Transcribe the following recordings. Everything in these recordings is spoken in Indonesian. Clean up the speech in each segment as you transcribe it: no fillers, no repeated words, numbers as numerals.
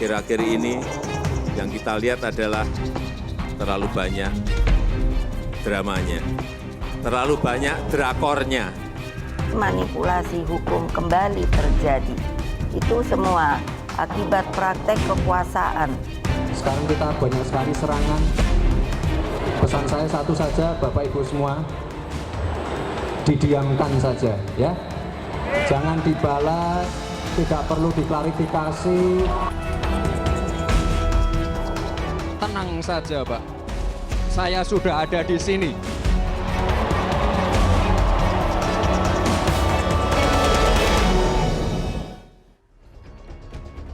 Akhir-akhir ini yang kita lihat adalah terlalu banyak dramanya, terlalu banyak drakornya. Manipulasi hukum kembali terjadi. Itu semua akibat praktek kekuasaan. Sekarang kita banyak sekali serangan. Pesan saya satu saja, Bapak Ibu semua, didiamkan saja ya. Jangan dibalas, tidak perlu diklarifikasi. Tenang saja, Pak. Saya sudah ada di sini.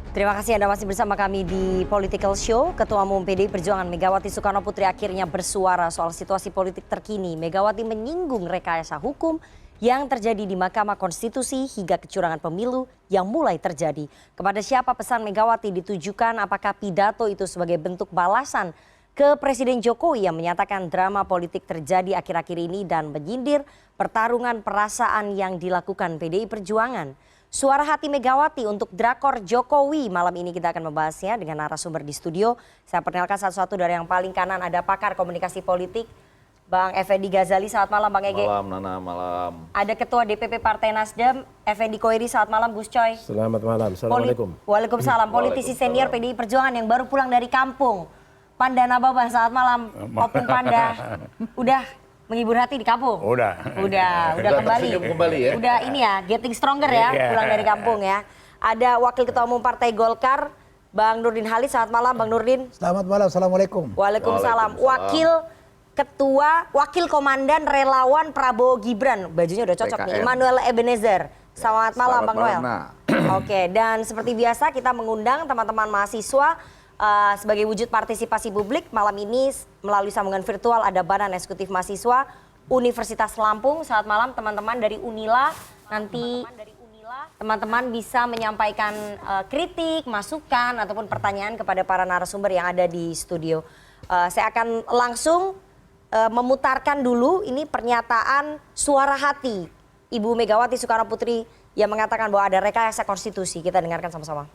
Terima kasih Anda masih bersama kami di Political Show. Ketua Umum PDI Perjuangan Megawati Soekarno Putri akhirnya bersuara soal situasi politik terkini. Megawati menyinggung rekayasa hukum yang terjadi di Mahkamah Konstitusi hingga kecurangan pemilu yang mulai terjadi. Kepada siapa pesan Megawati ditujukan? Apakah pidato itu sebagai bentuk balasan ke Presiden Jokowi yang menyatakan drama politik terjadi akhir-akhir ini dan menyindir pertarungan perasaan yang dilakukan PDI Perjuangan? Suara hati Megawati untuk drakor Jokowi. Malam ini kita akan membahasnya dengan narasumber di studio. Saya perkenalkan satu-satu dari yang paling kanan, ada pakar komunikasi politik Bang Effendi Ghazali. Selamat malam Bang Ege. Malam Nana, malam. Ada Ketua DPP Partai Nasdem Effendi Koiri. Selamat malam Gus Coy. Selamat malam, assalamualaikum. Waalaikumsalam. Politisi senior PDI Perjuangan yang baru pulang dari kampung. Pandana Baba, selamat malam. Opung Panda. Udah menghibur hati di kampung? Udah kembali ya? Udah ini ya, getting stronger ya, pulang dari kampung ya. Ada Wakil Ketua Umum Partai Golkar, Bang Nurdin Halid. Selamat malam Bang Nurdin. Selamat malam, assalamualaikum. Waalaikumsalam. Wakil Komandan Relawan Prabowo Gibran, bajunya udah cocok nih, Immanuel Ebenezer. Selamat malam Bang Noel. Oke, dan seperti biasa kita mengundang teman-teman mahasiswa sebagai wujud partisipasi publik. Malam ini melalui sambungan virtual ada Badan Eksekutif Mahasiswa Universitas Lampung. Selamat malam teman-teman dari Unila. Nanti teman-teman bisa menyampaikan kritik, masukan ataupun pertanyaan kepada para narasumber yang ada di studio. Saya akan langsung memutarkan dulu ini pernyataan suara hati Ibu Megawati Soekarno Putri yang mengatakan bahwa ada rekayasa konstitusi. Kita dengarkan sama-sama.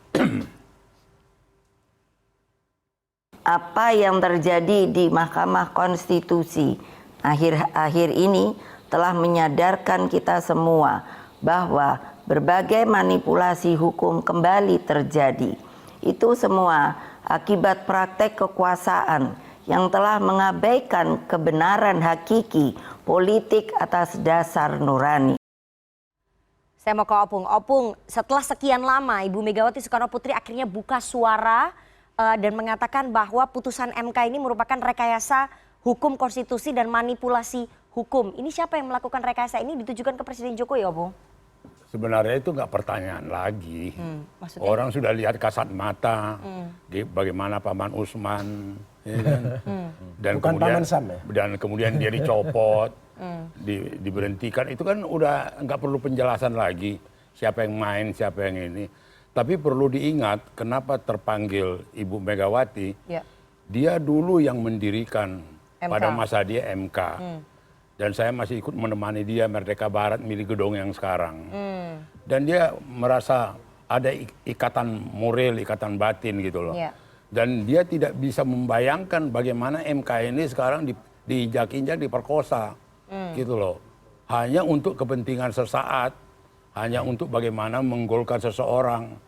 Apa yang terjadi di Mahkamah Konstitusi akhir-akhir ini telah menyadarkan kita semua bahwa berbagai manipulasi hukum kembali terjadi. Itu semua akibat praktek kekuasaan yang telah mengabaikan kebenaran hakiki politik atas dasar nurani. Saya mau ke Opung. Opung, setelah sekian lama Ibu Megawati Soekarno Putri akhirnya buka suara dan mengatakan bahwa putusan MK ini merupakan rekayasa hukum konstitusi dan manipulasi hukum. Ini siapa yang melakukan rekayasa ini ditujukan ke Presiden Jokowi, Opung? Sebenarnya itu nggak pertanyaan lagi. Orang sudah lihat kasat mata bagaimana Paman Usman, ya kan? Dan Bukan kemudian, Paman Sam ya? Dan kemudian dia dicopot, diberhentikan. Itu kan udah nggak perlu penjelasan lagi siapa yang main, siapa yang ini. Tapi perlu diingat kenapa terpanggil Ibu Megawati, dia dulu yang mendirikan MK. Pada masa dia MK. Dan saya masih ikut menemani dia Merdeka Barat milik Gedong yang sekarang. Dan dia merasa ada ikatan moral, ikatan batin gitu loh. Dan dia tidak bisa membayangkan bagaimana MK ini sekarang diinjak-injak, diperkosa gitu loh. Hanya untuk kepentingan sesaat, hanya untuk bagaimana menggolkan seseorang.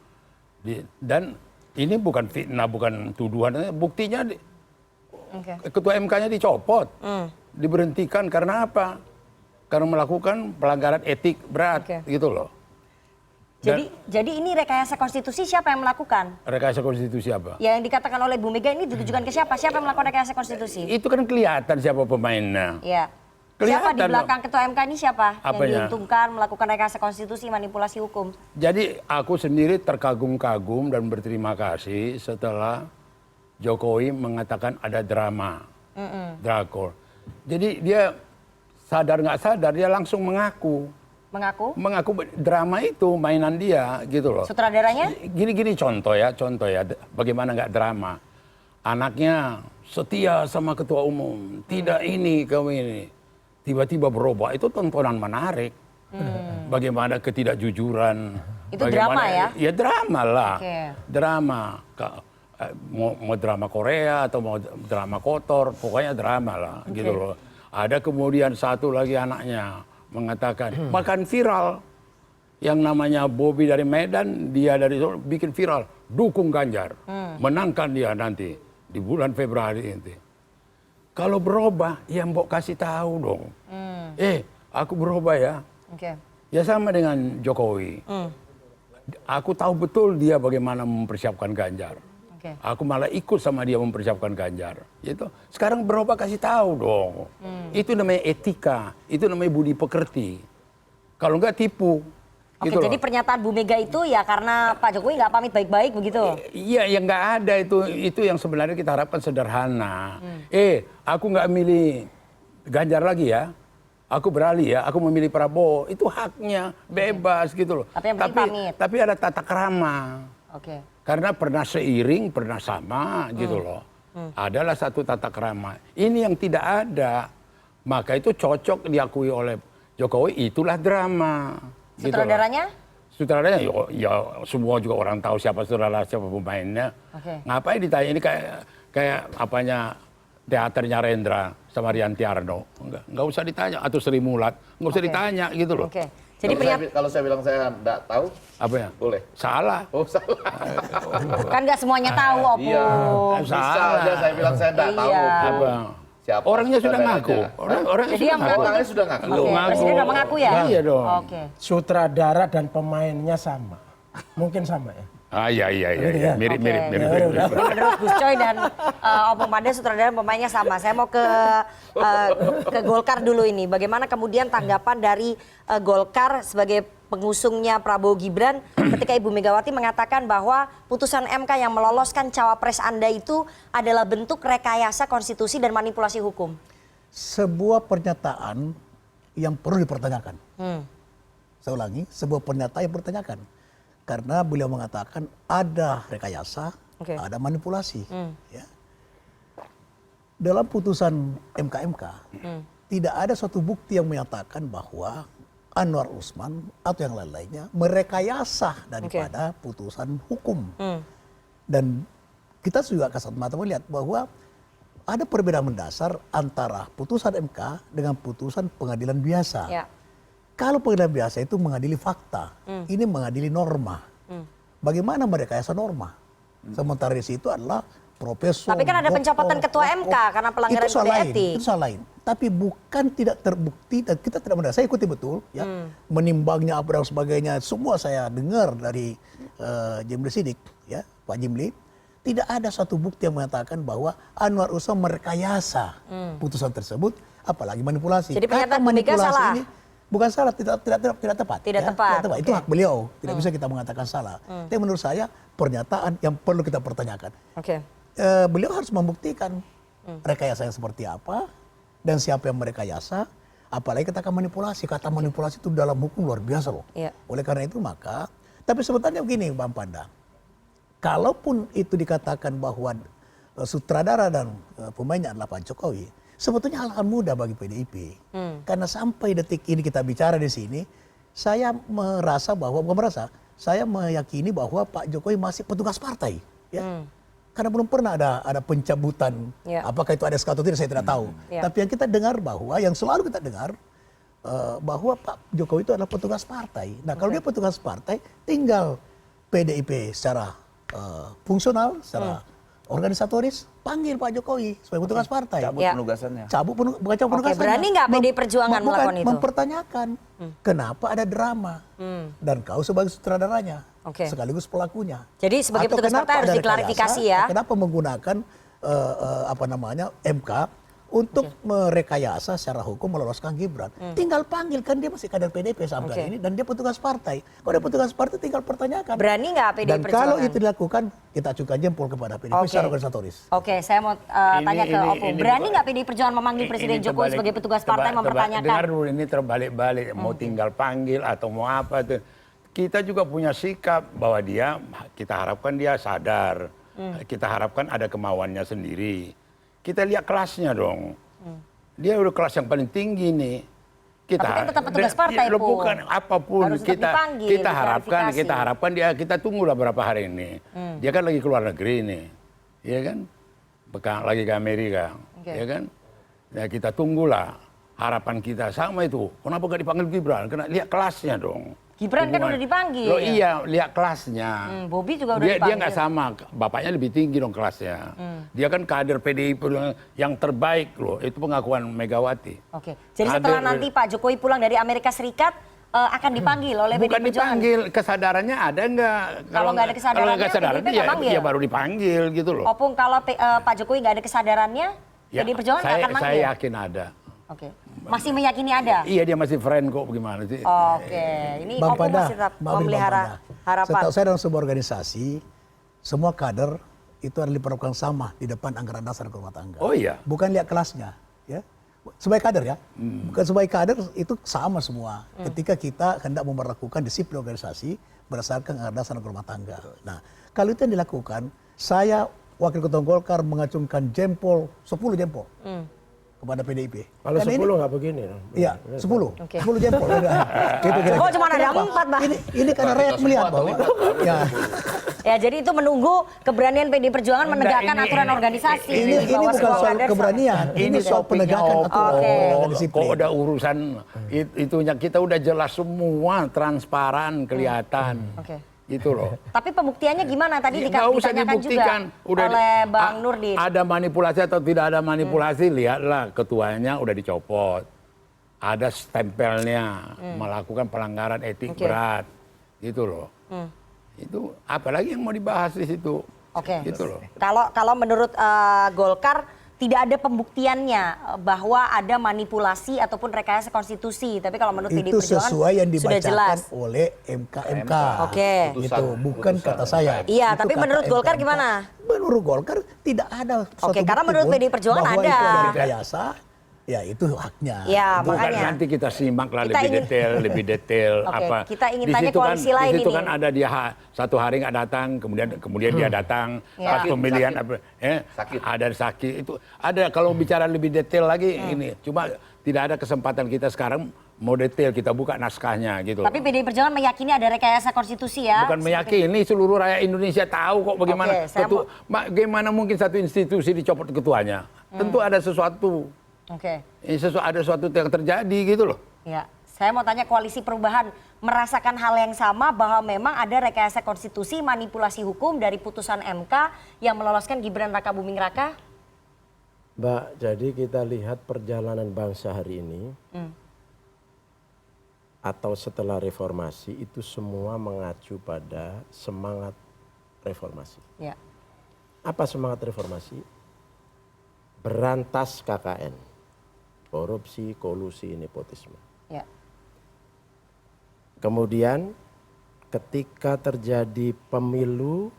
Dan ini bukan fitnah, bukan tuduhan. Buktinya Ketua MK-nya dicopot, diberhentikan karena apa? Karena melakukan pelanggaran etik berat gitu loh. Jadi ini rekayasa konstitusi siapa yang melakukan? Rekayasa konstitusi apa? Yang dikatakan oleh Bu Mega ini ditujukan ke siapa? Siapa yang melakukan rekayasa konstitusi? Itu kan kelihatan siapa pemainnya. Iya. Kelihatan siapa di belakang Ketua MK ini siapa? Apanya? Yang diuntungkan melakukan rekayasa konstitusi, manipulasi hukum? Jadi aku sendiri terkagum-kagum dan berterima kasih setelah Jokowi mengatakan ada drama, drakor. Jadi dia sadar nggak sadar dia langsung mengaku. Mengaku drama itu mainan dia gitu loh. Sutradaranya? Gini contoh ya, bagaimana nggak drama. Anaknya setia sama ketua umum, tidak ini kamu ini. Tiba-tiba berubah, itu tontonan menarik. Bagaimana ketidakjujuran Itu drama ya? Ya drama lah. Oke. Drama. Mau drama Korea atau mau drama kotor, pokoknya drama lah gitu loh. Ada kemudian satu lagi anaknya mengatakan, bahkan viral. Yang namanya Bobby dari Medan, dia dari Solo, bikin viral, dukung Ganjar. Menangkan dia nanti di bulan Februari ini. Kalau berubah, ya mbok kasih tahu dong. Aku berubah ya. Ya sama dengan Jokowi. Aku tahu betul dia bagaimana mempersiapkan Ganjar. Aku malah ikut sama dia mempersiapkan Ganjar. Itu sekarang berubah kasih tahu dong. Itu namanya etika, itu namanya budi pekerti. Kalau enggak tipu. Oke, gitu jadi loh. pernyataan Bu Mega itu ya karena Pak Jokowi nggak pamit baik-baik begitu? Iya, yang nggak ada itu yang sebenarnya kita harapkan sederhana. Aku nggak milih Ganjar lagi ya. Aku beralih ya, aku memilih Prabowo. Itu haknya, bebas gitu loh. Tapi yang penting pamit. Tapi ada tata krama. Oke. Karena pernah seiring, pernah sama gitu loh. Adalah satu tata krama. Ini yang tidak ada. Maka itu cocok diakui oleh Jokowi, itulah drama. Sutradaranya? Sutradaranya ya semua juga orang tahu siapa sutradara, siapa pemainnya. Ngapain ditanya, ini kayak apanya teaternya Rendra sama Rianti Arno. Nggak usah ditanya, atau Sri Mulat, nggak usah ditanya gitu loh. Jadi kalau saya bilang saya nggak tahu, Apa ya? boleh. Salah. Oh salah. kan nggak semuanya tahu, Opung. Iya. Bisa aja saya bilang saya nggak tahu. Iya. Apa? Siapa Orangnya sudah sutradaranya? ngaku. Orangnya Jadi yang sudah ngaku. Orangnya sudah ngaku. Presiden udah mengaku ya? Iya dong. Oke. Sutradara dan pemainnya sama. Mungkin sama ya. Iya. Mirip. Menurut Gus Coy dan Opung Panda sutradara pemainnya sama. Saya mau ke Golkar dulu ini. Bagaimana kemudian tanggapan dari Golkar sebagai pengusungnya Prabowo Gibran ketika Ibu Megawati mengatakan bahwa putusan MK yang meloloskan cawapres Anda itu adalah bentuk rekayasa konstitusi dan manipulasi hukum? Sebuah pernyataan yang perlu dipertanyakan. Saya ulangi, sebuah pernyataan yang dipertanyakan. Karena beliau mengatakan ada rekayasa, ada manipulasi. Ya. Dalam putusan MK tidak ada suatu bukti yang menyatakan bahwa Anwar Usman atau yang lain-lainnya merekayasa daripada putusan hukum. Dan kita juga kasat mata melihat bahwa ada perbedaan mendasar antara putusan MK dengan putusan pengadilan biasa. Kalau pengadilan biasa itu mengadili fakta, ini mengadili norma. Bagaimana merekayasa norma? Sementara di situ adalah profesor. Tapi kan ada pencopotan ketua MK karena pelanggaran kode etik. Itu soal lain. Tapi bukan tidak terbukti dan kita tidak mendasar. Saya ikuti betul, ya, menimbangnya apa dan sebagainya. Semua saya dengar dari Jimli Sidik, ya, Pak Jimli. Tidak ada satu bukti yang mengatakan bahwa Anwar Usman merekayasa putusan tersebut, apalagi manipulasi. Jadi pernyataan Bu Mega salah. Ini bukan salah, tidak tepat. Tidak tepat. Itu hak beliau. Tidak bisa kita mengatakan salah. Tapi menurut saya pernyataan yang perlu kita pertanyakan. Beliau harus membuktikan rekayasa yang seperti apa dan siapa yang merekayasa, apalagi katakan manipulasi. Kata manipulasi itu dalam hukum luar biasa loh. Oleh karena itu maka, tapi sebetulnya begini Bang Panda, kalaupun itu dikatakan bahwa sutradara dan pemainnya adalah Pak Jokowi, sebetulnya hal mudah bagi PDIP. Karena sampai detik ini kita bicara di sini, saya merasa bahwa, bukan merasa, saya meyakini bahwa Pak Jokowi masih petugas partai. Ya. Karena belum pernah ada pencabutan, apakah itu ada SK atau tidak saya tidak tahu. Tapi yang kita dengar bahwa, yang selalu kita dengar, bahwa Pak Jokowi itu adalah petugas partai. Nah kalau dia petugas partai, tinggal PDIP secara fungsional, secara organisatoris, panggil Pak Jokowi sebagai petugas partai. Cabut penugasannya. Bukan cabut penugasannya. Berani nggak PDI Perjuangan melakukan itu? Mempertanyakan kenapa ada drama dan kau sebagai sutradaranya, sekaligus pelakunya. Jadi sebagai Atau petugas partai harus diklarifikasi ya. Kenapa menggunakan MK untuk merekayasa secara hukum meloloskan Gibran? Tinggal panggil, kan dia masih kader PDIP sampai ini dan dia petugas partai. Kalau dia petugas partai tinggal pertanyakan. Berani nggak PDI Dan Perjuangan? kalau itu dilakukan, kita acukan jempol kepada PDIP secara organisatoris. Saya mau tanya ke Opung. Berani nggak PDI Perjuangan memanggil Presiden Jokowi sebagai petugas partai mempertanyakan? Dengar dulu, ini terbalik-balik. Mau tinggal panggil atau mau apa tuh. Kita juga punya sikap bahwa kita harapkan dia sadar. Kita harapkan ada kemauannya sendiri. Kita lihat kelasnya dong. Dia udah kelas yang paling tinggi nih. kita Tapi kan tetap petugas partai, ya, Pung. bukan apapun Harus tetap dipanggil, kita harapkan dia, kita tunggulah berapa hari ini. Dia kan lagi keluar negeri ini, ya kan, lagi ke Amerika, ya kan. Ya kita tunggulah, harapan kita sama itu. Kenapa gak dipanggil Gibran? Karena lihat kelasnya dong. Gibran kan udah dipanggil. Loh iya, lihat kelasnya. Bobi juga udah Dia dipanggil. nggak sama, bapaknya lebih tinggi dong kelasnya. Dia kan kader PDI yang terbaik loh, itu pengakuan Megawati. Oke, jadi setelah nanti Pak Jokowi pulang dari Amerika Serikat, akan dipanggil oleh Bukan PDI Perjuangan? dipanggil, kesadarannya ada nggak? Kalau nggak ada kesadarannya, kesadaran PDIP nggak manggil? ya baru dipanggil gitu loh. Opung, kalau Pak Jokowi nggak ada kesadarannya, PDI Perjuangan nggak akan manggil? Saya yakin ada. Oke, masih meyakini ada? Iya, dia masih friend kok, gimana sih? Oke, ini Bang Opung Pada, masih tetap maafin Bang memelihara Pada. harapan. Setahu saya dalam sebuah organisasi, semua kader itu adalah diperlakukan sama di depan anggaran dasar rumah tangga. Oh iya. Bukan lihat kelasnya, ya. Sebagai kader ya, bukan sebagai kader itu sama semua. Ketika kita hendak memperlakukan disiplin organisasi berdasarkan anggaran dasar rumah tangga. Nah, kalau itu yang dilakukan, saya Wakil Ketua Golkar mengacungkan jempol, 10 jempol. Kepada PDIP. Kalau Karena 10 nggak begini. Iya, 10. Oke. 10 jempol. Gitu kira-kira. Oh, cuma ada Kenapa? 4, Bang. Ini karena rakyat melihat bahwa ya, Ya, jadi itu menunggu keberanian PDI Perjuangan menegakkan ini- aturan organisasi. ini bahwa bukan semua soal kader keberanian, ini soal penegakan aturan Oke. penegakan disiplin. Kok udah urusan itunya, kita udah jelas semua, transparan, kelihatan. Oke. Gitu loh. Tapi pembuktiannya gimana? Tadi Nggak usah ditanyakan dibuktikan. juga oleh Bang Nurdin. Ada manipulasi atau tidak ada manipulasi, lihatlah ketuanya udah dicopot. Ada stempelnya, melakukan pelanggaran etik berat. Gitu loh. Itu apalagi yang mau dibahas di situ. Oke. Gitu loh. Kalau menurut Golkar tidak ada pembuktiannya bahwa ada manipulasi ataupun rekayasa konstitusi. Tapi kalau menurut PDI Itu Perjuangan sesuai yang sudah jelas. dibacakan oleh MK. Oke. Gitu, bukan kata saya. Iya, Itu tapi kata menurut Golkar MK. gimana? Menurut Golkar tidak ada suatu Oke, karena bukti menurut pun PDI Perjuangan bahwa ada. itu ada rekayasa, ya itu haknya. Ya, Bukan, makanya. nanti kita simak lah Kita lebih detail Oke, apa. kita ingin Di tanya situ koalisi lain di situ ini. kan ada dia satu hari nggak datang, kemudian dia datang, Ya. pas pemilihan Sakit. ada sakit itu ada. Kalau bicara lebih detail lagi ini, cuma tidak ada kesempatan kita sekarang mau detail, kita buka naskahnya gitu. Tapi PDI Perjuangan meyakini ada rekayasa konstitusi ya. Bukan meyakini, seluruh rakyat Indonesia tahu kok bagaimana. Oke, saya Bagaimana mungkin satu institusi dicopot ketuanya? Tentu ada sesuatu. Oke. Ada sesuatu yang terjadi gitu loh. Ya, saya mau tanya Koalisi Perubahan merasakan hal yang sama bahwa memang ada rekayasa konstitusi, manipulasi hukum dari putusan MK yang meloloskan Gibran Rakabuming Raka? Mbak, jadi kita lihat perjalanan bangsa hari ini atau setelah reformasi itu semua mengacu pada semangat reformasi. Ya. Apa semangat reformasi? Berantas KKN, korupsi, kolusi, nepotisme. Ya. Kemudian ketika terjadi pemilu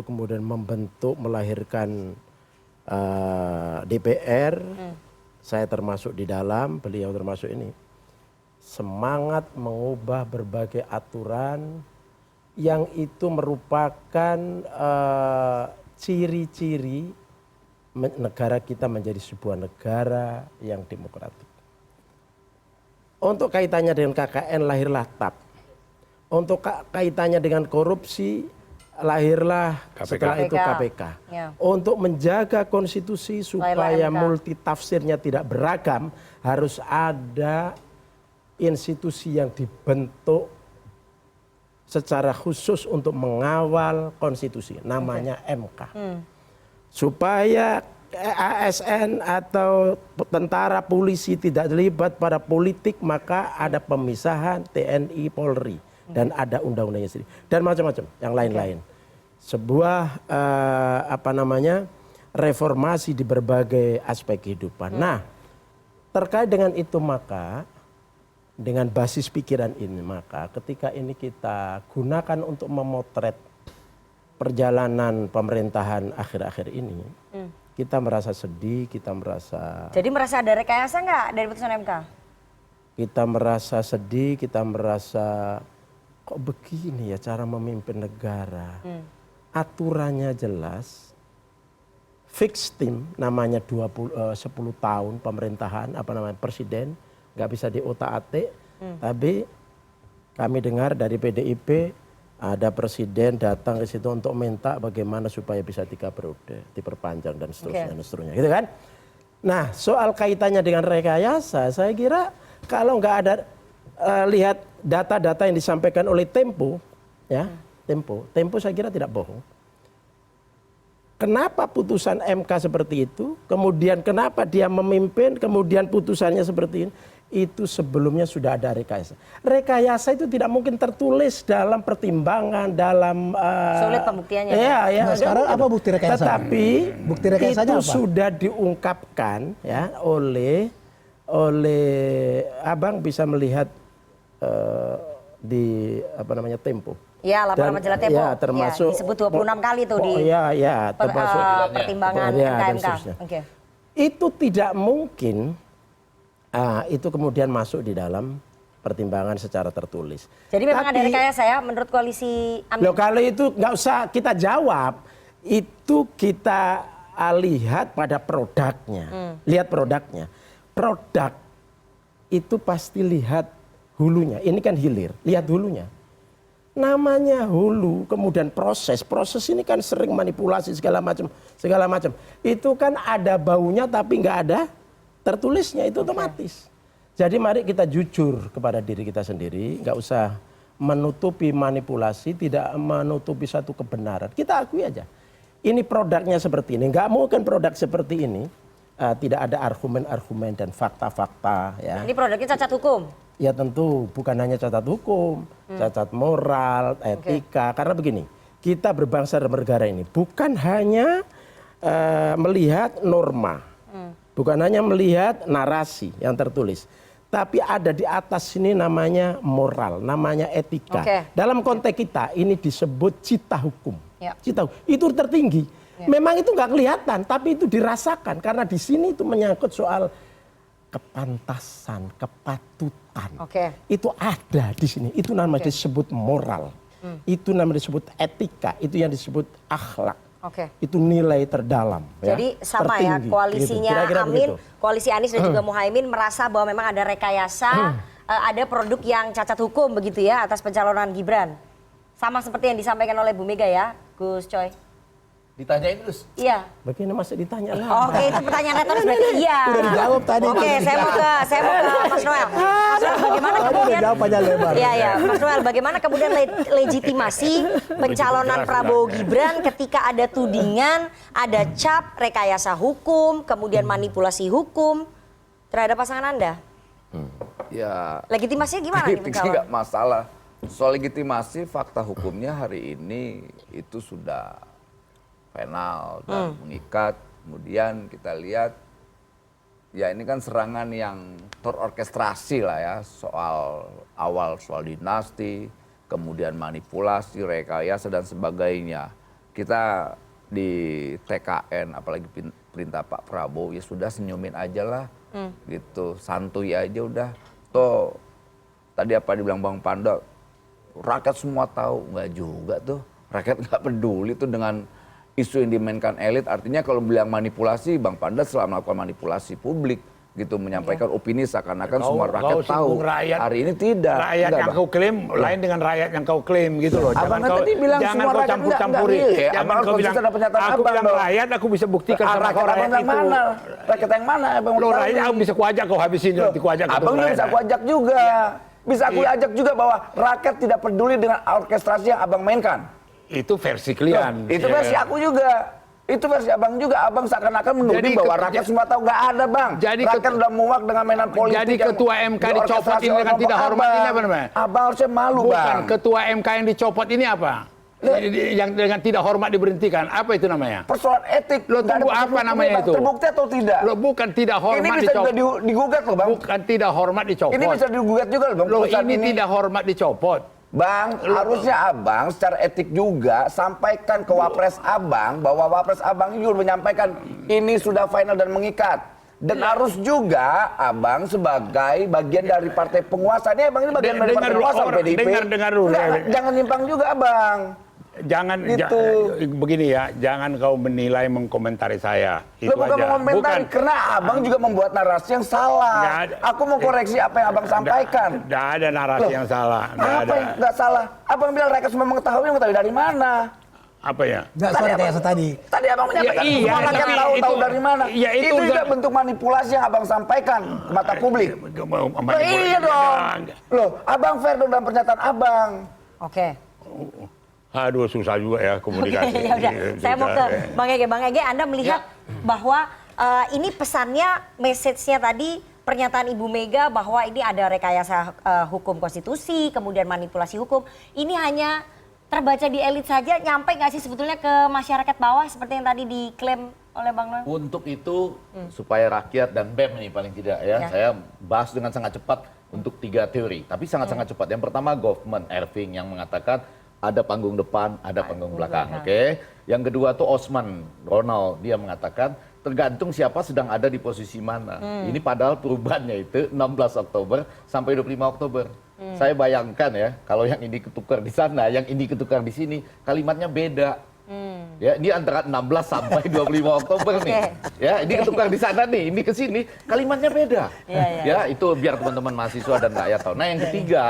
kemudian membentuk, melahirkan DPR, saya termasuk di dalam, beliau termasuk ini. Semangat mengubah berbagai aturan yang itu merupakan ciri-ciri negara kita menjadi sebuah negara yang demokratik. Untuk kaitannya dengan KKN lahirlah TAP. Untuk kaitannya dengan korupsi lahirlah KPK. setelah itu KPK. Ya. Untuk menjaga konstitusi supaya Lahirlah MK. multitafsirnya tidak beragam, harus ada institusi yang dibentuk secara khusus untuk mengawal konstitusi, namanya MK. Supaya ASN atau tentara, polisi tidak terlibat pada politik, maka ada pemisahan TNI, Polri, dan ada undang-undangnya sendiri dan macam-macam yang lain-lain. Sebuah reformasi di berbagai aspek kehidupan. Nah, terkait dengan itu maka dengan basis pikiran ini maka ketika ini kita gunakan untuk memotret perjalanan pemerintahan akhir-akhir ini, kita merasa sedih, kita merasa... Jadi merasa ada rekayasa nggak dari putusan MK? Kita merasa sedih, kita merasa kok begini ya cara memimpin negara. Aturannya jelas, fix tim namanya 10 tahun pemerintahan, presiden, nggak bisa diotak-atik. Tapi kami dengar dari PDIP ada presiden datang ke situ untuk minta bagaimana supaya bisa 3 periode diperpanjang dan seterusnya, dan seterusnya, gitu kan? Nah, soal kaitannya dengan rekayasa, saya kira kalau nggak ada lihat data-data yang disampaikan oleh Tempo, ya, Tempo saya kira tidak bohong. Kenapa putusan MK seperti itu, kemudian kenapa dia memimpin, kemudian putusannya seperti ini, itu sebelumnya sudah ada rekayasa. Rekayasa itu tidak mungkin tertulis dalam pertimbangan, dalam... sulit pembuktiannya. Nah, sekarang apa bukti rekayasa? Tetapi bukti rekayasanya itu apa? sudah diungkapkan ya oleh Abang bisa melihat di apa namanya Tempo. Ya, laporan Dan, majalah Tempo. ya, termasuk ya, disebut 26 kali tuh di termasuk pertimbangan ya, dan MK. seterusnya. Itu tidak mungkin itu kemudian masuk di dalam pertimbangan secara tertulis. Jadi memang ada rekayasa ya menurut koalisi Amin? Loh, kalau itu nggak usah kita jawab, itu kita lihat pada produknya. Lihat produknya. Produk itu pasti lihat hulunya. Ini kan hilir, lihat hulunya. Namanya hulu, kemudian proses ini kan sering manipulasi segala macam. Itu kan ada baunya tapi nggak ada tertulisnya, itu otomatis. Jadi mari kita jujur kepada diri kita sendiri, nggak usah menutupi manipulasi, tidak menutupi satu kebenaran. Kita akui aja, ini produknya seperti ini. Nggak mungkin produk seperti ini tidak ada argumen-argumen dan fakta-fakta. Ya. Ini produknya cacat hukum? Ya tentu bukan hanya cacat hukum, cacat moral, etika. Karena begini, kita berbangsa dan bernegara ini bukan hanya melihat norma, bukan hanya melihat narasi yang tertulis, tapi ada di atas sini namanya moral, namanya etika. Dalam konteks kita ini disebut cita hukum. Cita hukum itu tertinggi. Memang itu nggak kelihatan, tapi itu dirasakan karena di sini itu menyangkut soal kepantasan, kepatutan. Itu ada di sini. Itu namanya disebut moral. Itu namanya disebut etika. Itu yang disebut akhlak. Itu nilai terdalam. Jadi sama tertinggi, ya koalisinya gitu. Kira-kira Amin, begitu. Koalisi Anies dan juga Muhaimin merasa bahwa memang ada rekayasa, ada produk yang cacat hukum begitu ya atas pencalonan Gibran. Sama seperti yang disampaikan oleh Bu Mega ya, Gus Coy. Ditanyain terus. Iya. Bagaimana masih ditanya lah. Oke, itu pertanyaan retoris berarti iya. Udah dijawab tadi. Oke, saya mau ke Mas Noel. Mas Noel, bagaimana kemudian? Jawabannya lebar. Iya. Mas Noel, bagaimana kemudian legitimasi pencalonan Prabowo Gibran ketika ada tudingan, ada cap rekayasa hukum, kemudian manipulasi hukum terhadap pasangan Anda? Ya. Legitimasinya gimana nih Itu nggak masalah. Soal legitimasi, fakta hukumnya hari ini itu sudah final dan mengikat. Kemudian kita lihat ya ini kan serangan yang terorkestrasi lah ya, soal awal soal dinasti, kemudian manipulasi, rekayasa dan sebagainya. Kita di TKN apalagi perintah Pak Prabowo ya sudah senyumin aja lah, gitu, santuy aja udah. Toh tadi apa dibilang Bang Panda, rakyat semua tahu, nggak juga tuh, rakyat nggak peduli tuh dengan isu yang dimainkan elit. Artinya kalau bilang manipulasi, Bang Panda selalu melakukan manipulasi publik gitu, menyampaikan opini seakan-akan semua rakyat tahu. Hari ini tidak. Rakyat yang kau klaim lain dengan rakyat yang kau klaim gitu loh. Abang tadi bilang semua rakyat campur-campuri. Jangan kau bilang aku bilang rakyat, aku bisa buktikan sama kau rakyat itu. Rakyat yang mana? Lo rakyat aku bisa kuajak kau habisin nanti kuajak. Abang bisa kuajak juga. Bisa aku ajak juga bahwa rakyat tidak peduli dengan orkestrasi yang abang mainkan. Itu versi kalian. Itu versi aku juga. Itu versi abang juga. Abang seakan-akan menuding bahwa rakyat semua tahu. Nggak ada bang. Jadi rakyat udah muak dengan mainan politik. Jadi ketua MK dicopot ini dengan tidak hormat ini apa namanya? Abang harusnya malu bang. Bukan, ketua MK yang dicopot ini apa? Yang dengan tidak hormat diberhentikan. Apa itu namanya? Persoalan etik. Lo tunggu apa namanya itu? Terbukti atau tidak? Lo bukan tidak hormat dicopot. Ini bisa juga digugat loh bang. Bukan tidak hormat dicopot. Ini bisa digugat juga loh bang. Lo ini tidak hormat dicopot. Bang, harusnya abang secara etik juga sampaikan ke wapres abang bahwa wapres abang juga menyampaikan ini sudah final dan mengikat. Dan harus juga abang sebagai bagian dari partai penguasa. Ini abang ini bagian dari partai penguasa PDIP. Dengar dulu. Jangan nyimpang juga abang. begini ya, jangan kau menilai mengkomentari saya. Itu Lo bukan aja. mengomentari, karena abang juga membuat narasi yang salah. Aku mau koreksi apa yang abang sampaikan. Tidak ada narasi yang salah. Apa yang nggak salah? Abang bilang rakyat semua mengetahui dari mana? Apa ya? Nggak suara kayak tadi. Tadi abang menyampaikan iya, semua rakyat tapi tahu dari mana. Ya, itu juga bentuk manipulasi yang abang sampaikan ke mata publik. Iya dong. Loh, abang fair dong dalam pernyataan abang. Oke. Aduh, susah juga ya komunikasi. Ya udah, saya mau ke Bang Ege. Bang Ege, Anda melihat bahwa ini pesannya, message-nya tadi, pernyataan Ibu Mega bahwa ini ada rekayasa hukum konstitusi, kemudian manipulasi hukum. Ini hanya terbaca di elit saja, nyampe nggak sih sebetulnya ke masyarakat bawah seperti yang tadi diklaim oleh Bang Noel? Untuk itu supaya rakyat dan BEM ini paling tidak ya, saya bahas dengan sangat cepat untuk 3 teori, tapi sangat-sangat cepat. Yang pertama government, Erving yang mengatakan ada panggung depan, ada panggung belakang, oke. Yang kedua tuh Osman Ronald, dia mengatakan tergantung siapa sedang ada di posisi mana. Ini padahal perubahannya itu 16 Oktober sampai 25 Oktober. Saya bayangkan ya, kalau yang ini ketukar di sana, yang ini ketukar di sini, kalimatnya beda. Ya, ini antara 16 sampai 25 Oktober nih. Ya, ini ketukar di sana nih, ini ke sini, kalimatnya beda. Ya, itu biar teman-teman mahasiswa dan rakyat tahu. Nah, yang ketiga,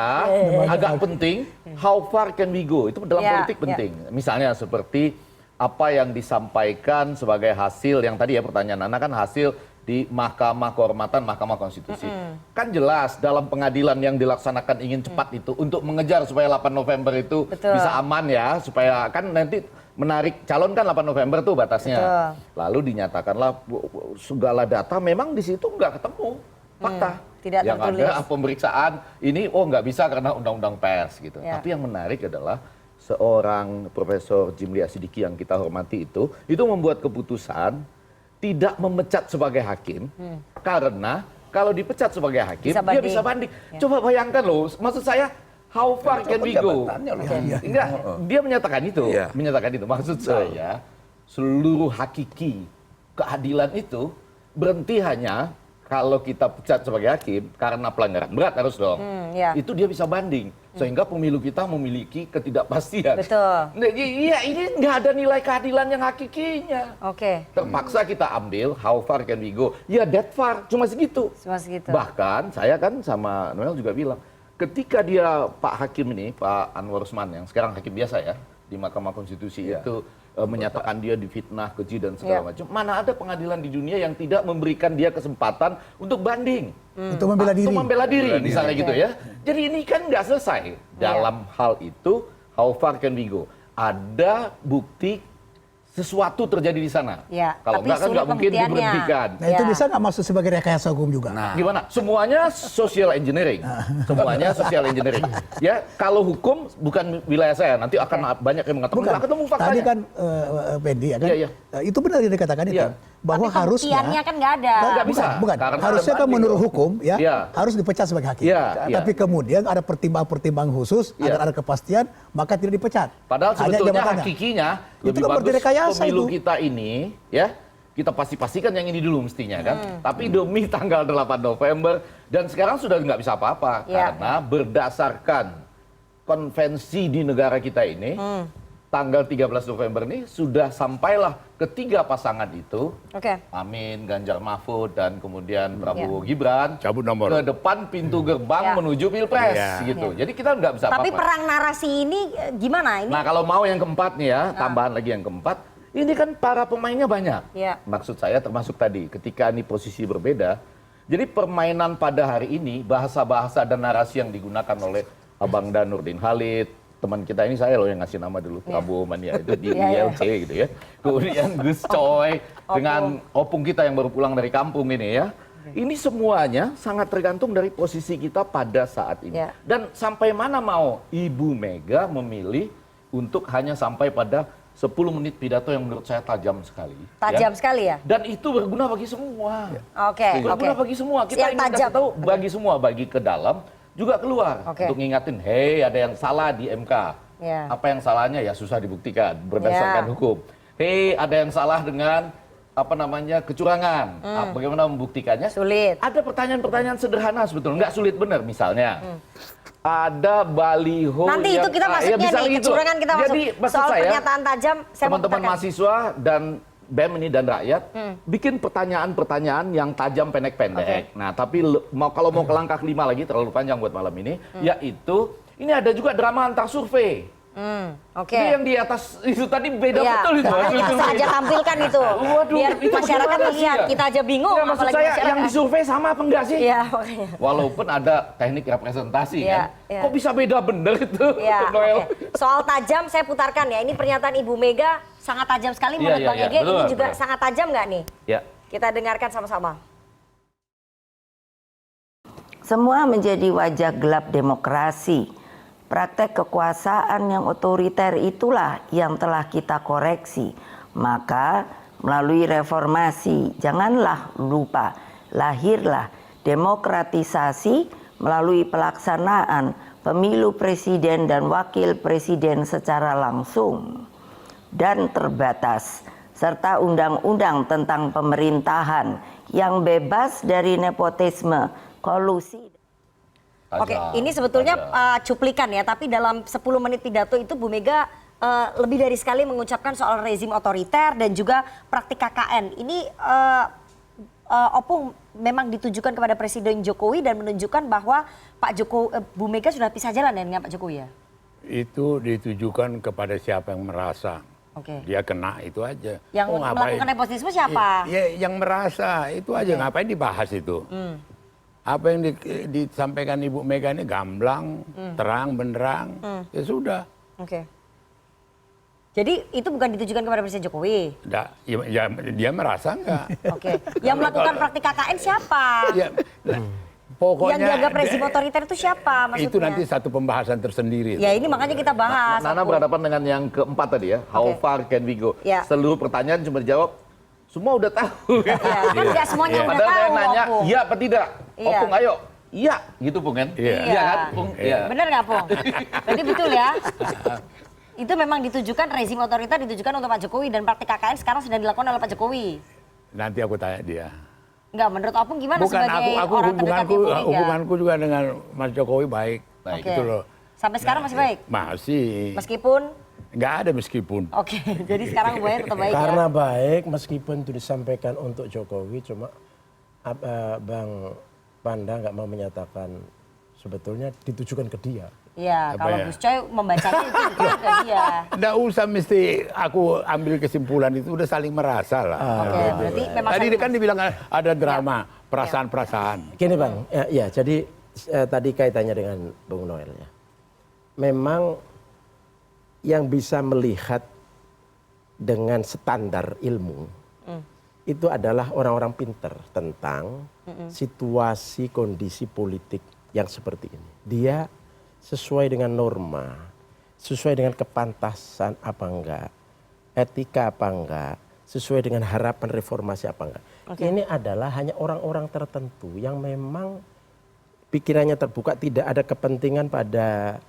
agak penting, how far can we go? Itu dalam politik penting. Misalnya seperti apa yang disampaikan sebagai hasil yang tadi ya pertanyaan Nana kan hasil di Mahkamah Kehormatan Mahkamah Konstitusi. Kan jelas dalam pengadilan yang dilaksanakan ingin cepat itu untuk mengejar supaya 8 November itu bisa aman ya, supaya kan nanti menarik calon kan 8 November tuh batasnya. Lalu dinyatakanlah segala data memang di situ nggak ketemu fakta. Tidak yang tertulis. ada pemeriksaan ini nggak bisa karena undang-undang pers gitu. Tapi yang menarik adalah seorang Profesor Jimli Asidiki yang kita hormati itu membuat keputusan tidak memecat sebagai hakim karena kalau dipecat sebagai hakim dia bisa banding. Coba bayangkan loh, maksud saya how far can we go? Enggak, dia menyatakan itu, Maksud saya seluruh hakiki keadilan itu berhenti hanya kalau kita pecat sebagai hakim karena pelanggaran berat harus dong. Itu dia bisa banding. Sehingga pemilu kita memiliki ketidakpastian. Betul. Nah, iya, ini nggak ada nilai keadilan yang hakikinya. Terpaksa kita ambil how far can we go. Ya that far, cuma segitu. Bahkan saya kan sama Noel juga bilang, ketika dia Pak Hakim ini, Pak Anwar Usman yang sekarang hakim biasa ya, di Mahkamah Konstitusi itu menyatakan dia difitnah, keji dan segala macam. Mana ada pengadilan di dunia yang tidak memberikan dia kesempatan untuk banding. Untuk membela diri. Untuk membela diri, misalnya gitu ya. Jadi ini kan nggak selesai. Dalam hal itu, how far can we go? Ada bukti sesuatu terjadi di sana. Kalau enggak kan nggak mungkin diberhentikan. Nah itu bisa nggak masuk sebagai rekayasa hukum juga? Nah, gimana? Semuanya social engineering. Semuanya social engineering. Ya, kalau hukum bukan wilayah saya. Nanti akan banyak yang mengatakan nggak ketemu faktanya. Tadi kan Pendi ya kan, itu benar yang dikatakan itu. Bahwa tapi harusnya kan nggak ada. Nggak bisa. Bukan. Harusnya kan menurut hukum harus dipecat sebagai hakim. Tapi kemudian ada pertimbangan khusus agar ada kepastian, maka tidak dipecat. Padahal sebetulnya hakikinya lebih bagus pemilu kita ini ya, kita pastikan yang ini dulu mestinya kan. Tapi demi tanggal 8 November dan sekarang sudah nggak bisa apa-apa karena berdasarkan konvensi di negara kita ini tanggal 13 November ini sudah sampailah ketiga pasangan itu, Amin, Ganjar Mahfud dan kemudian Prabowo Gibran cabut nomor ke depan pintu gerbang menuju Pilpres gitu. Jadi kita nggak bisa apa-apa. Tapi perang narasi ini gimana? Ini... Nah kalau mau yang keempat nih ya, tambahan lagi yang keempat, ini kan para pemainnya banyak. Maksud saya termasuk tadi, ketika ini posisi berbeda, jadi permainan pada hari ini, bahasa-bahasa dan narasi yang digunakan oleh Abang Danurdin Halid, teman kita ini saya loh yang ngasih nama dulu, Prabowo Mania itu di ILC gitu ya. Kemudian Gus Coy dengan opung kita yang baru pulang dari kampung ini ya. Ini semuanya sangat tergantung dari posisi kita pada saat ini. Dan sampai mana mau Ibu Mega memilih untuk hanya sampai pada 10 menit pidato yang menurut saya tajam sekali. Sekali ya? Dan itu berguna bagi semua. Berguna bagi semua. Kita ingin kasih tahu bagi semua, bagi ke dalam juga keluar untuk ngingatin, hey ada yang salah di MK. Apa yang salahnya ya susah dibuktikan berdasarkan hukum. Hey ada yang salah dengan apa namanya kecurangan. Bagaimana membuktikannya? Sulit. Ada pertanyaan-pertanyaan sederhana sebetulnya, nggak sulit benar. Misalnya ada baliho Nanti yang itu kita masuknya misalnya nih, gitu. kecurangan kita masuk. Jadi maksud Soal saya, pernyataan tajam, saya mau teman-teman putarkan. mahasiswa dan BEM ini dan rakyat bikin pertanyaan-pertanyaan yang tajam pendek-pendek. Nah, tapi kalau mau ke langkah 5 lagi terlalu panjang buat malam ini, yaitu ini ada juga drama antar survei. Oke. Ini yang di atas itu tadi beda Ya, betul itu. makanya kita sengaja tampilkan itu. Waduh, Biar itu masyarakat bagaimana sih lihat, ya? kita aja bingung. Ya, maksud apalagi saya masyarakat. yang disurvei sama apa enggak sih? Iya, makanya. Walaupun ada teknik representasi Iya, kan. iya. Kok bisa beda bener itu? Ya, Noel? oke. Soal tajam saya putarkan ya. Ini pernyataan Ibu Mega sangat tajam sekali Iya, menurut iya, Bang iya. Ege. Ini Betul, juga betul. sangat tajam nggak nih? Ya. Kita dengarkan sama-sama. Semua menjadi wajah gelap demokrasi. Praktek kekuasaan yang otoriter itulah yang telah kita koreksi. Maka melalui reformasi, janganlah lupa, lahirlah demokratisasi melalui pelaksanaan pemilu presiden dan wakil presiden secara langsung dan terbatas, serta undang-undang tentang pemerintahan yang bebas dari nepotisme, kolusi. Oke, ini sebetulnya cuplikan ya, tapi dalam 10 menit pidato itu Bu Mega lebih dari sekali mengucapkan soal rezim otoriter dan juga praktik KKN. Ini opung memang ditujukan kepada Presiden Jokowi dan menunjukkan bahwa Bu Mega sudah pisah jalan dengan Pak Jokowi ya? Itu ditujukan kepada siapa yang merasa. Oke. Dia kena itu aja. Yang Oh, ngapain? melakukan nepotisme siapa? Ya, yang merasa itu aja. Ngapain dibahas itu? Apa yang disampaikan Ibu Mega ini gamblang, terang, benderang. Ya sudah. Oke. Jadi itu bukan ditujukan kepada Presiden Jokowi? Ya, dia merasa enggak. Oke. Yang melakukan praktik KKN siapa? Ya, pokoknya Yang dianggap rezim otoriter itu siapa maksudnya? itu nanti satu pembahasan tersendiri. Ya ini makanya kita bahas. Nana berhadapan dengan yang keempat tadi ya. How far can we go? Ya. Seluruh pertanyaan cuma dijawab, semua udah tahu. Ya, kan nggak semuanya udah Padahal saya tahu, nanya, Opung. iya apa tidak? Iya. Opung ayo. Iya, gitu Pung kan? Iya. Iya kan, Pung? Iya. Bener nggak, Pung? Berarti betul ya? Itu memang ditujukan, rezim otoriter ditujukan untuk Pak Jokowi dan praktik KKN sekarang sedang dilakukan oleh Pak Jokowi. Nanti aku tanya dia. Enggak, menurut Opung gimana Bukan sebagai aku orang terdekat Ibu Mega? hubunganku juga dengan Mas Jokowi baik. Baik. Oke. Gitu loh. Sampai sekarang masih baik? Masih. Meskipun? Nggak ada meskipun. Oke, jadi sekarang hubungannya tetap baik Karena ya? baik meskipun itu disampaikan untuk Jokowi, cuma Bang Panda nggak mau menyatakan sebetulnya ditujukan ke dia. Iya, Apa kalau ya? Gus Coy membacanya itu ditujukan ke dia. Nggak usah mesti aku ambil kesimpulan itu udah saling merasa lah. Oke, berarti memang Tadi saling kan dibilang ada drama, perasaan-perasaan. Gini Bang, ya jadi tadi kaitannya dengan Bung Noel ya. Memang yang bisa melihat dengan standar ilmu itu adalah orang-orang pinter tentang situasi kondisi politik yang seperti ini. Dia sesuai dengan norma, sesuai dengan kepantasan apa enggak, etika apa enggak, sesuai dengan harapan reformasi apa enggak. Ini adalah hanya orang-orang tertentu yang memang pikirannya terbuka, tidak ada kepentingan pada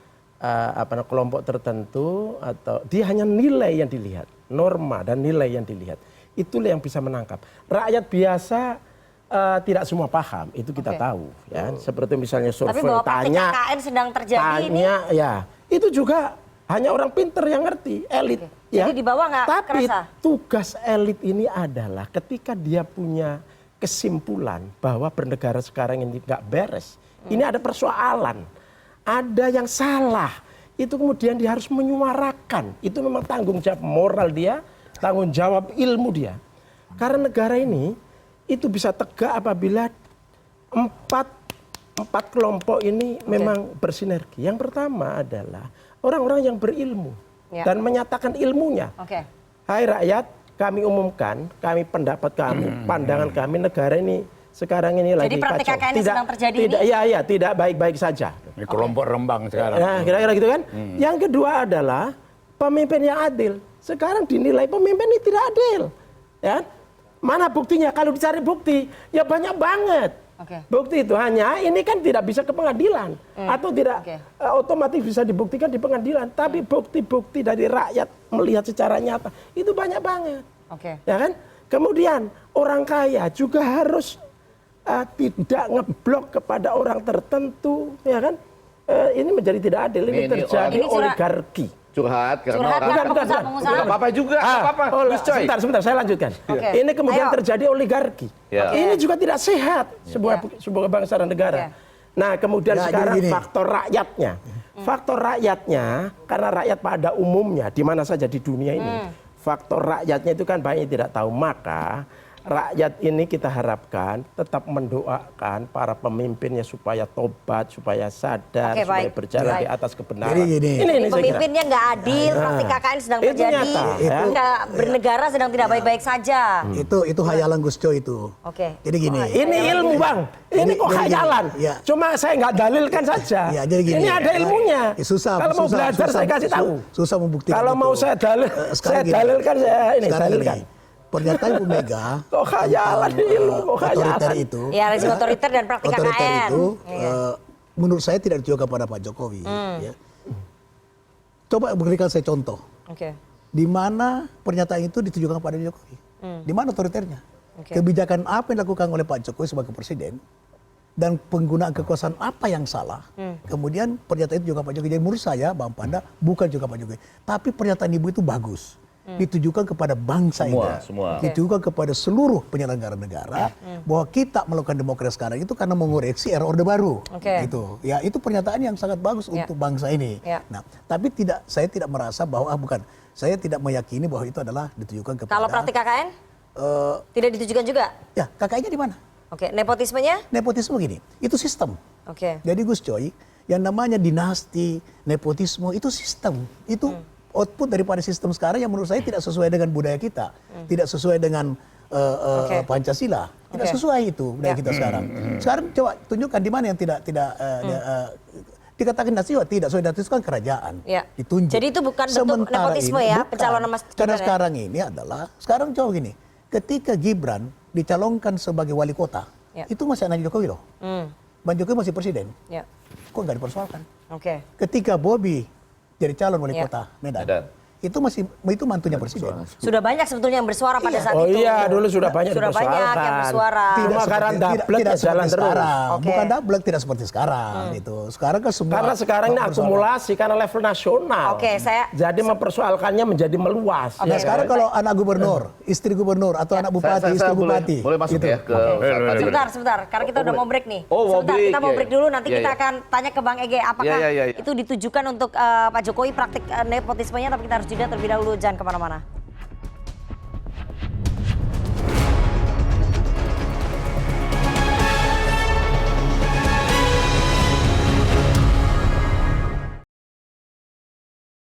kelompok tertentu, atau dia hanya nilai yang dilihat, norma dan nilai yang dilihat. Itulah yang bisa menangkap. Rakyat biasa tidak semua paham, itu kita tahu ya. Seperti misalnya survei Tapi bahwa praktik tanya, KKN sedang terjadi ini, ya itu juga hanya orang pinter yang ngerti, elit. Ya. Jadi di bawah nggak Tapi kerasa? tugas elit ini adalah ketika dia punya kesimpulan bahwa bernegara sekarang ini nggak beres, ini ada persoalan, ada yang salah, itu kemudian dia harus menyuarakan. Itu memang tanggung jawab moral dia, tanggung jawab ilmu dia. Karena negara ini itu bisa tegak apabila empat kelompok ini memang bersinergi. Yang pertama adalah orang-orang yang berilmu dan menyatakan ilmunya. Hai rakyat, kami umumkan, kami pendapat kami, pandangan kami, negara ini sekarang ini lagi jadi praktik kacau. KKN yang sedang terjadi ini? Iya, tidak baik-baik saja. Ini kelompok Rembang sekarang. Nah, kira-kira gitu kan. Yang kedua adalah pemimpin yang adil. Sekarang dinilai pemimpin ini tidak adil. Ya. Mana buktinya? Kalau dicari bukti, ya banyak banget. Bukti itu hanya ini kan tidak bisa ke pengadilan atau tidak otomatis bisa dibuktikan di pengadilan. Tapi bukti-bukti dari rakyat melihat secara nyata itu banyak banget. Ya kan? Kemudian orang kaya juga harus tidak ngeblok kepada orang tertentu, ya kan? Ini menjadi tidak adil. Ini terjadi oligarki. Curhat karena Curhat orang kan pengusaha. Nggak apa-apa juga, nggak apa-apa. Gus Coy. Sebentar, saya lanjutkan. Ini kemudian terjadi oligarki. Ini juga tidak sehat sebuah bangsa dan negara. Nah, kemudian sekarang faktor rakyatnya. Faktor rakyatnya, karena rakyat pada umumnya di mana saja di dunia ini, faktor rakyatnya itu kan banyak yang tidak tahu. Maka rakyat ini kita harapkan tetap mendoakan para pemimpinnya supaya tobat, supaya sadar, supaya berjalan di atas kebenaran. Ini pemimpinnya nggak adil, praktik KKN sedang terjadi, nggak bernegara sedang tidak baik-baik saja. Itu hayalan Gus Coy itu. Jadi gini. Ini ilmu Bang, ini kok hayalan. Cuma saya nggak dalilkan saja. Ini ada ilmunya. Kalau mau belajar saya kasih tahu. Susah membuktikan. Kalau mau saya dalilkan saya ini dalilkan. Pernyataan Bu Mega kok khayalan ilmu, kok otoriter itu, ya rezim otoriter dan praktik KKN itu menurut saya tidak ditujukan kepada Pak Jokowi. Ya. Coba berikan saya contoh, di mana pernyataan itu ditujukan kepada Jokowi, di mana otoriternya, kebijakan apa yang dilakukan oleh Pak Jokowi sebagai presiden dan penggunaan kekuasaan apa yang salah, kemudian pernyataan itu juga Pak Jokowi. Jadi menurut saya Bang Panda bukan juga Pak Jokowi, tapi pernyataan Ibu itu bagus. Ditujukan kepada bangsa ini, ditujukan kepada seluruh penyelenggara negara bahwa kita melakukan demokrasi sekarang itu karena mengoreksi era Orde Baru. Itu, ya itu pernyataan yang sangat bagus untuk bangsa ini. Nah, tapi saya tidak merasa bahwa saya tidak meyakini bahwa itu adalah ditujukan kepada. Kalau praktik KKN tidak ditujukan juga? Ya, KKN-nya di mana? Nepotismenya? Nepotisme gini, itu sistem. Jadi Gus Coy, yang namanya dinasti, nepotisme itu sistem, itu output daripada sistem sekarang yang menurut saya tidak sesuai dengan budaya kita, tidak sesuai dengan Pancasila, tidak sesuai itu budaya kita sekarang. Sekarang coba tunjukkan di mana yang tidak dikatakan dinasti, tidak sesuai dinasti itu kan kerajaan, ditunjuk. Jadi itu bukan bentuk nepotisme ya, pencalonan Mas Gibran. Karena sekarang ini adalah, sekarang coba gini, ketika Gibran dicalonkan sebagai wali kota, itu masih anak Jokowi loh. Bang Jokowi masih presiden, kok nggak dipersoalkan? Ketika Bobi jadi calon wali kota Medan. Itu mantunya presiden. Sudah banyak sebetulnya yang bersuara pada saat itu. Oh iya, dulu sudah banyak yang bersuara. Tidak sekarang dablek tidak jalan terus. Bukan dablek, tidak seperti sekarang itu. Sekarang kan semua. Karena sekarang ini akumulasi karena level nasional. Jadi mempersoalkannya menjadi meluas. Nah, sekarang kalau anak gubernur, istri gubernur atau anak bupati, istri bupati. Boleh masuk ya ke Sebentar, karena kita udah mau break nih. Sebentar, kita mau break dulu, nanti kita akan tanya ke Bang Ege apakah itu ditujukan untuk Pak Jokowi praktik nepotismenya, tapi kita harus jeda terlebih dahulu, jangan kemana-mana.